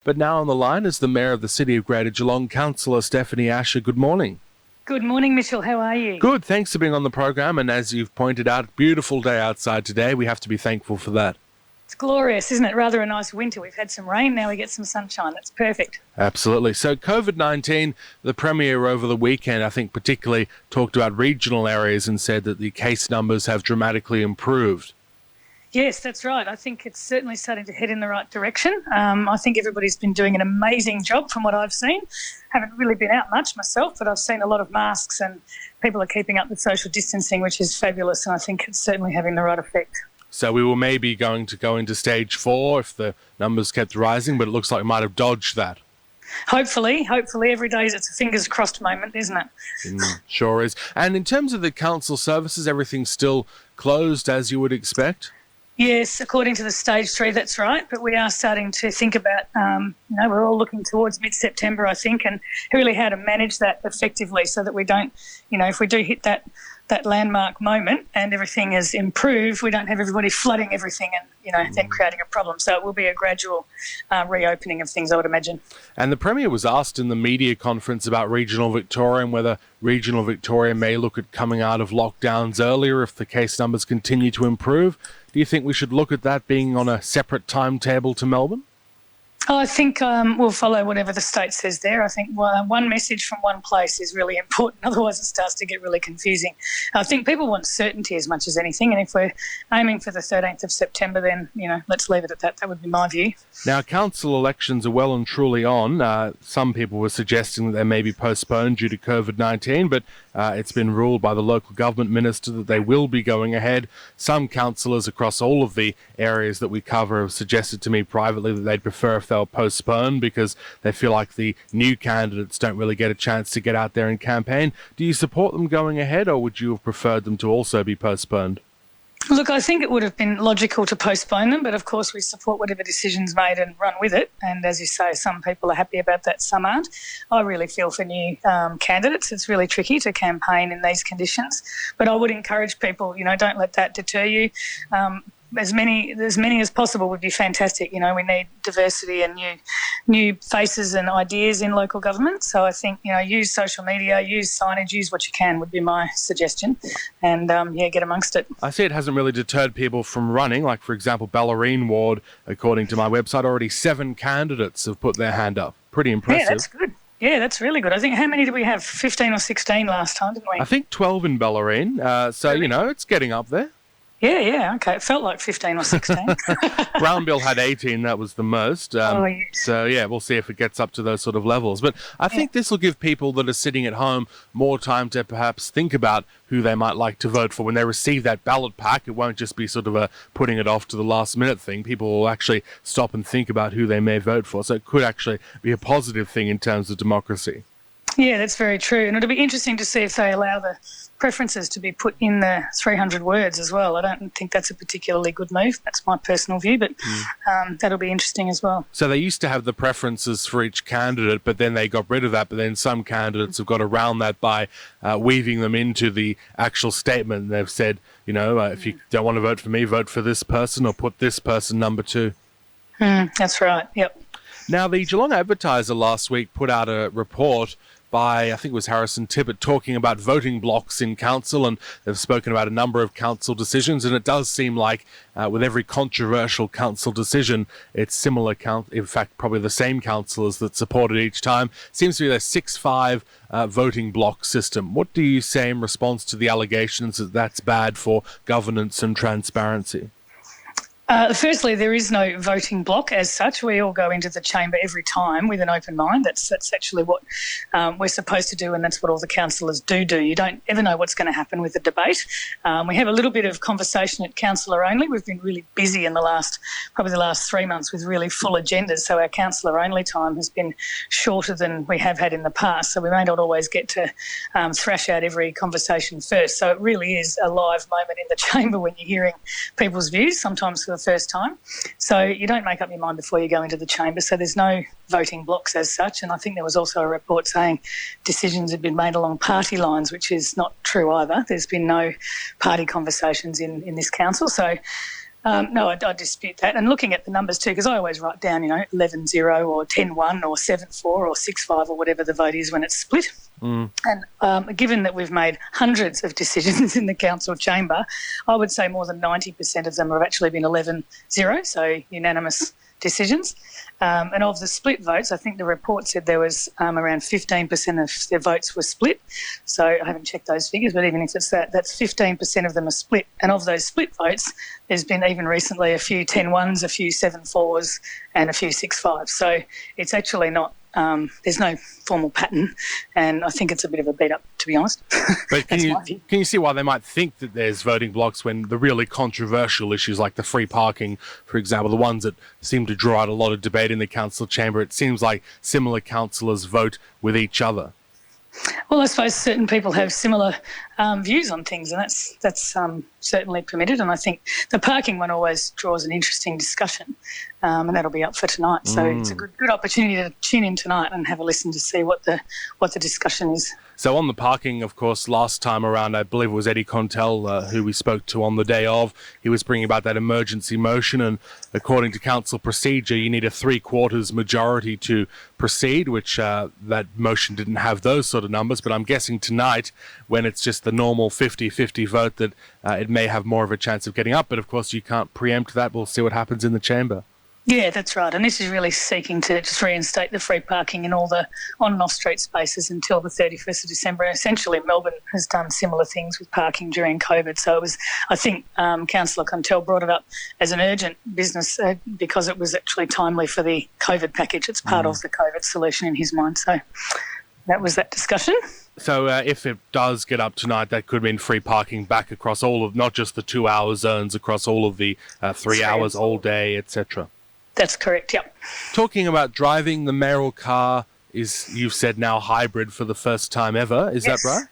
But now on the line is the Mayor of the City of Greater Geelong, Councillor Stephanie Asher. Good morning. Good morning, Mitchell. How are you? Good, thanks for being on the program. And as you've pointed out, beautiful day outside today. We have to be thankful for that. It's glorious, isn't it? Rather a nice winter. We've had some rain, now we get some sunshine. That's perfect. Absolutely. So COVID-19, the Premier over the weekend, I think particularly talked about regional areas and said that the case numbers have dramatically improved. Yes, that's right. I think it's certainly starting to head in the right direction. I think everybody's been doing an amazing job from what I've seen. Haven't really been out much myself, but I've seen a lot of masks and people are keeping up with social distancing, which is fabulous, and I think it's certainly having the right effect. So we were maybe going to go into stage 4 if the numbers kept rising, but it looks like we might have dodged that. Hopefully. Every day it's a fingers crossed moment, isn't it? Sure is. And in terms of the council services, everything's still closed as you would expect? Yes, according to the stage 3, that's right. But we are starting to think about, we're all looking towards mid-September, I think, and really how to manage that effectively so that we don't, if we do hit that landmark moment and everything has improved, we don't have everybody flooding everything and, then creating a problem. So it will be a gradual reopening of things, I would imagine. And the Premier was asked in the media conference about regional Victoria and whether regional Victoria may look at coming out of lockdowns earlier if the case numbers continue to improve. Do you think we should look at that being on a separate timetable to Melbourne? I think we'll follow whatever the state says there. I think one message from one place is really important, otherwise it starts to get really confusing. I think people want certainty as much as anything, and if we're aiming for the 13th of September, then, let's leave it at that. That would be my view. Now, council elections are well and truly on. Some people were suggesting that they may be postponed due to COVID-19, but it's been ruled by the local government minister that they will be going ahead. Some councillors across all of the areas that we cover have suggested to me privately that they'd prefer if they'll postpone because they feel like the new candidates don't really get a chance to get out there and campaign. Do you support them going ahead, or would you have preferred them to also be postponed? Look, I think it would have been logical to postpone them, but of course we support whatever decision's made and run with it. And as you say, some people are happy about that, some aren't. I really feel for new candidates. It's really tricky to campaign in these conditions. But I would encourage people, don't let that deter you. As many as possible would be fantastic. We need diversity and new faces and ideas in local government. So I think, use social media, use signage, use what you can would be my suggestion. And, get amongst it. I see it hasn't really deterred people from running. Like, for example, Bellarine ward, according to my website, already 7 candidates have put their hand up. Pretty impressive. Yeah, that's good. Yeah, that's really good. I think, how many did we have? 15 or 16 last time, didn't we? I think 12 in Bellarine. It's getting up there. Yeah, okay. It felt like 15 or 16. Brownbill had 18, that was the most. Yes. So, we'll see if it gets up to those sort of levels. But I think this will give people that are sitting at home more time to perhaps think about who they might like to vote for. When they receive that ballot pack, it won't just be sort of a putting it off to the last minute thing. People will actually stop and think about who they may vote for. So it could actually be a positive thing in terms of democracy. Yeah, that's very true. And it'll be interesting to see if they allow the preferences to be put in the 300 words as well. I don't think that's a particularly good move. That's my personal view, but that'll be interesting as well. So they used to have the preferences for each candidate, but then they got rid of that. But then some candidates have got around that by weaving them into the actual statement. They've said, if you don't want to vote for me, vote for this person or put this person number 2. That's right, yep. Now, the Geelong Advertiser last week put out a report by, I think it was Harrison Tippett, talking about voting blocks in council, and they've spoken about a number of council decisions, and it does seem like with every controversial council decision, it's similar, in fact, probably the same councillors that support it each time. Seems to be a 6-5 voting block system. What do you say in response to the allegations that that's bad for governance and transparency? Firstly, there is no voting block as such. We all go into the chamber every time with an open mind. That's actually what we're supposed to do, and that's what all the councillors do. You don't ever know what's going to happen with the debate. We have a little bit of conversation at councillor only. We've been really busy in the last 3 months with really full agendas, so our councillor only time has been shorter than we have had in the past, so we may not always get to thrash out every conversation first. So it really is a live moment in the chamber when you're hearing people's views, sometimes for the first time. So you don't make up your mind before you go into the chamber. So there's no voting blocks as such. And I think there was also a report saying decisions had been made along party lines, which is not true either. There's been no party conversations in this council. So No, I dispute that. And looking at the numbers too, because I always write down, 11-0 or 10-1 or 7-4 or 6-5 or whatever the vote is when it's split. And given that we've made hundreds of decisions in the council chamber, I would say more than 90% of them have actually been 11-0, so unanimous decisions. And of the split votes, I think the report said there was around 15% of their votes were split. So I haven't checked those figures, but even if it's that's 15% of them are split. And of those split votes, there's been even recently a few 10-1s, a few 7-4s and a few 6-5s. So it's actually not, there's no formal pattern, and I think it's a bit of a beat up, to be honest. But can you see why they might think that there's voting blocks when the really controversial issues like the free parking, for example, the ones that seem to draw out a lot of debate in the council chamber, it seems like similar councillors vote with each other? Well, I suppose certain people have similar views on things, and that's certainly permitted. And I think the parking one always draws an interesting discussion, and that'll be up for tonight. So it's a good opportunity to tune in tonight and have a listen to see what the discussion is. So on the parking, of course, last time around, I believe it was Eddie Contell who we spoke to on the day of. He was bringing about that emergency motion, and according to council procedure, you need a 3/4 majority to proceed, which that motion didn't have those sort of numbers. But I'm guessing tonight, when it's just the normal 50-50 vote, that it may have more of a chance of getting up. But of course, you can't preempt that. We'll see what happens in the chamber. Yeah, that's right. And this is really seeking to just reinstate the free parking in all the on and off street spaces until the 31st of December. Essentially, Melbourne has done similar things with parking during COVID. So it was, I think, Councillor Contell brought it up as an urgent business because it was actually timely for the COVID package. It's part of the COVID solution in his mind. So that was that discussion. So if it does get up tonight, that could mean free parking back across all of, not just the 2-hour zones, across all of the 3 hours, all day, etc. That's correct, yep. Talking about driving, the mayoral car is, you've said now, hybrid for the first time ever. Is that right?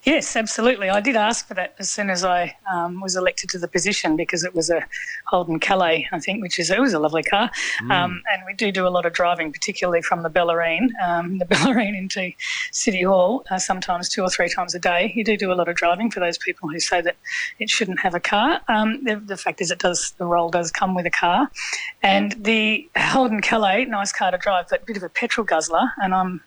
Yes, absolutely. I did ask for that as soon as I was elected to the position because it was a Holden Calais, I think, it was a lovely car. And we do a lot of driving, particularly from the Bellarine into City Hall, sometimes 2 or 3 times a day. You do a lot of driving for those people who say that it shouldn't have a car. The fact is the role does come with a car. And the Holden Calais, nice car to drive, but a bit of a petrol guzzler. And I'm,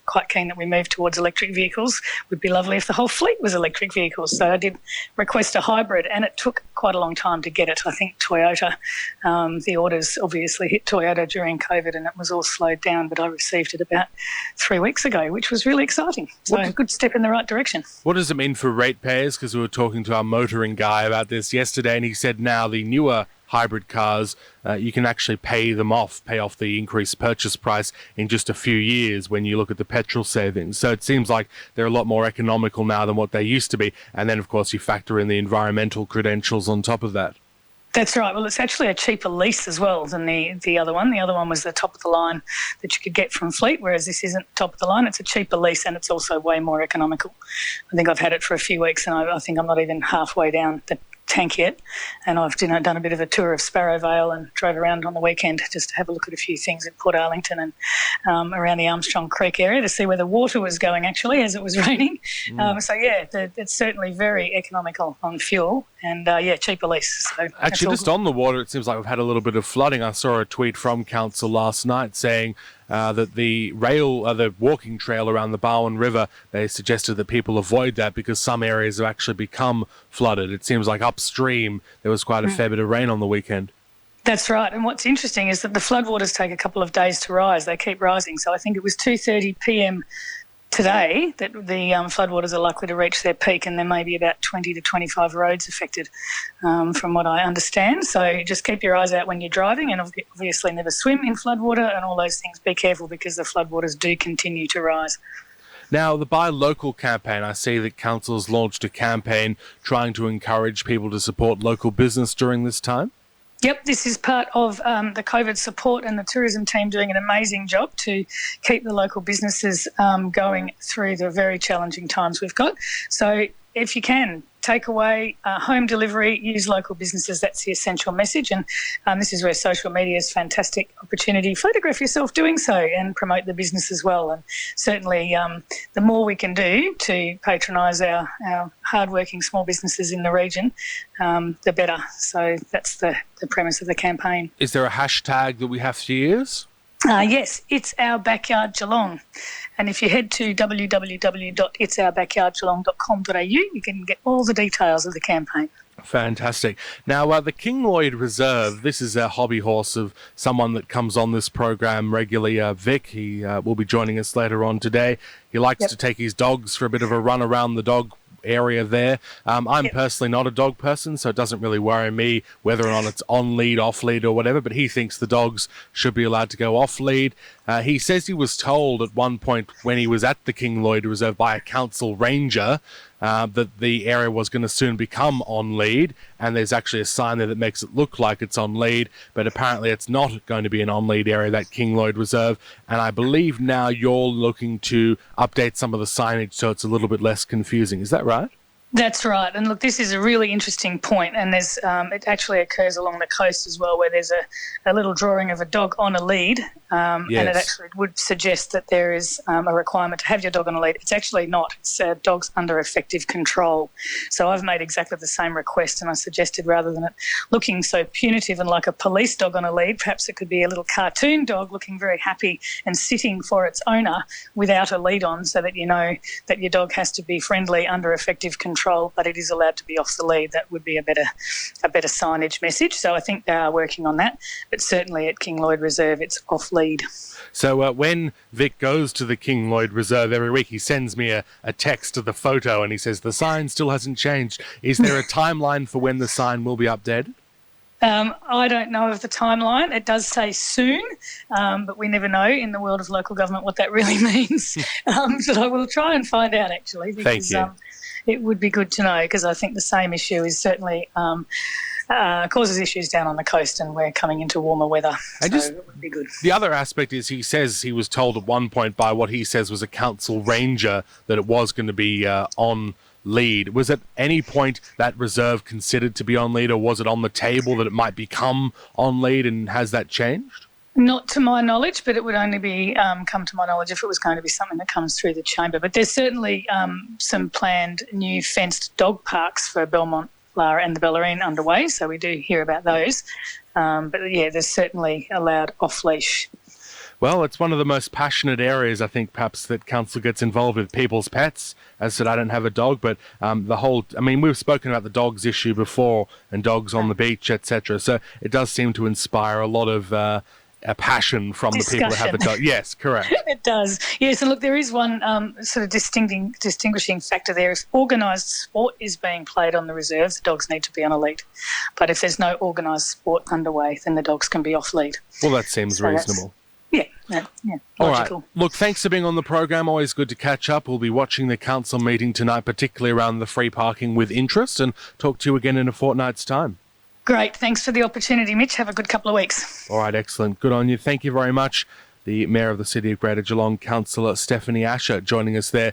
quite keen that we move towards electric vehicles. Would be lovely if the whole fleet was electric vehicles. So I did request a hybrid, and it took quite a long time to get it. I think Toyota, the orders obviously hit Toyota during COVID and it was all slowed down, but I received it about 3 weeks ago, which was really exciting. So a good step in the right direction. What does it mean for ratepayers? Because we were talking to our motoring guy about this yesterday, and he said now the newer hybrid cars, you can actually pay off the increased purchase price in just a few years when you look at the petrol savings. So it seems like they're a lot more economical now than what they used to be. And then, of course, you factor in the environmental credentials on top of that. That's right. Well, it's actually a cheaper lease as well than the other one. The other one was the top of the line that you could get from Fleet, whereas this isn't top of the line. It's a cheaper lease and it's also way more economical. I think I've had it for a few weeks and I think I'm not even halfway down the tank yet, and I've done a bit of a tour of Sparrow Vale and drove around on the weekend just to have a look at a few things at Port Arlington and around the Armstrong Creek area to see where the water was going actually as it was raining. It's certainly very economical on fuel and cheaper lease. So actually, just on the water, it seems like we've had a little bit of flooding. I saw a tweet from council last night saying that the walking trail around the Barwon River, they suggested that people avoid that because some areas have actually become flooded. It seems like upstream there was quite a fair bit of rain on the weekend. That's right. And what's interesting is that the floodwaters take a couple of days to rise. They keep rising. So I think it was 2:30 p.m. today that the floodwaters are likely to reach their peak, and there may be about 20 to 25 roads affected from what I understand. So just keep your eyes out when you're driving and obviously never swim in floodwater and all those things. Be careful because the floodwaters do continue to rise. Now, the Buy Local campaign, I see that council's launched a campaign trying to encourage people to support local business during this time. Yep, this is part of the COVID support and the tourism team doing an amazing job to keep the local businesses going through the very challenging times we've got. So if you can, take away, home delivery, use local businesses. That's the essential message. And this is where social media is a fantastic opportunity. Photograph yourself doing so and promote the business as well. And certainly the more we can do to patronise our hardworking small businesses in the region, the better. So that's the premise of the campaign. Is there a hashtag that we have to use? Yes, it's our backyard Geelong. And if you head to www.it'sourbackyardgeelong.com.au, you can get all the details of the campaign. Fantastic. Now, the King Lloyd Reserve, this is a hobby horse of someone that comes on this program regularly, Vic. He will be joining us later on today. He likes to take his dogs for a bit of a run around the dog area there. I'm personally not a dog person, so it doesn't really worry me whether or not it's on lead, off lead or whatever, but he thinks the dogs should be allowed to go off lead. He says he was told at one point when he was at the King Lloyd Reserve by a council ranger that the area was going to soon become on lead, and there's actually a sign there that makes it look like it's on lead, but apparently it's not going to be an on lead area, that King Lloyd Reserve. And I believe now you're looking to update some of the signage so it's a little bit less confusing. Is that right? That's right. And look, this is a really interesting point, and there's it actually occurs along the coast as well, where there's a little drawing of a dog on a lead, and it actually would suggest that there is a requirement to have your dog on a lead. It's actually not. It's dogs under effective control. So I've made exactly the same request, and I suggested rather than it looking so punitive and like a police dog on a lead, perhaps it could be a little cartoon dog looking very happy and sitting for its owner without a lead on, so that you know that your dog has to be friendly under effective control, but it is allowed to be off the lead. That would be a better signage message. So I think they are working on that. But certainly at King Lloyd Reserve, it's off lead. So when Vic goes to the King Lloyd Reserve every week, he sends me a text of the photo and he says, the sign still hasn't changed. Is there a timeline for when the sign will be updated? I don't know of the timeline. It does say soon, but we never know in the world of local government what that really means. But I will try and find out, actually, because Thank you. It would be good to know, because I think the same issue is certainly causes issues down on the coast, and we're coming into warmer weather, so it would be good. The other aspect is he says he was told at one point by what he says was a council ranger that it was going to be on lead. Was at any point that reserve considered to be on lead, or was it on the table that it might become on lead, and has that changed? Not to my knowledge, but it would only be come to my knowledge if it was going to be something that comes through the chamber. But there's certainly some planned new fenced dog parks for Belmont, Lara and the Bellarine underway, so we do hear about those. But yeah, there's certainly allowed off-leash. Well, it's one of the most passionate areas, I think, perhaps, that council gets involved with people's pets. As I said, I don't have a dog, but we've spoken about the dogs issue before and dogs on the beach, etc. So it does seem to inspire a lot of a passion from Discussion. The people who have the dog. Yes, correct. It does. Yes, and look, there is one sort of distinguishing factor there. If organised sport is being played on the reserve, the dogs need to be on a lead. But if there's no organised sport underway, then the dogs can be off lead. Well, that seems reasonable. Logical. All right. Look, thanks for being on the program. Always good to catch up. We'll be watching the council meeting tonight, particularly around the free parking, with interest, and talk to you again in a fortnight's time. Great. Thanks for the opportunity, Mitch. Have a good couple of weeks. All right, excellent. Good on you. Thank you very much. The Mayor of the City of Greater Geelong, Councillor Stephanie Asher, joining us there.